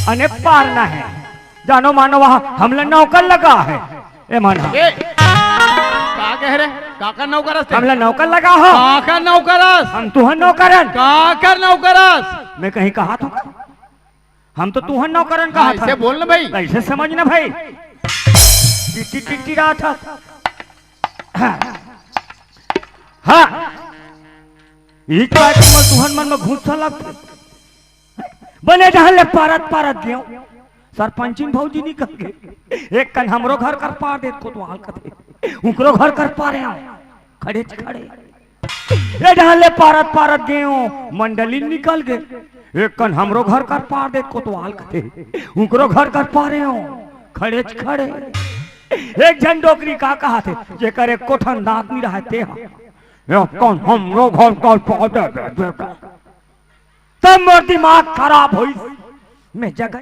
अने पारना है। जानो मानो वहां हमला नौकर लगा है। ए माना का कह रहे काका नौकरस हमला नौकर लगा हो। काका नौकरस हम तुहन नौकरन काका नौकरस मैं कहीं कहा था हम तो तुहन नौकरन कहा था। ऐसे बोलना भाई, कैसे समझना भाई। टिटी रहा था। हाँ इस बात में तुहन मन में घुसा लगता बने जहां ले पारत गयो सरपंचिन भौजी निकल गए। एक कन हमरो घर कर पार देत को तो हाल कथे उकरो घर कर पा रहे खड़े ये जहां ले पारत गयो मंडली निकल गए। एक कन हमरो घर कर पार देत को तो हाल कथे उकरो घर कर पा रहे खड़े एक जन डोकरी का कहा थे जे करे कोठन दांत नहीं रहते कौन हमरो घर कर पा दे बेटा तब मोर दिमाग खराब हुई मैं जगह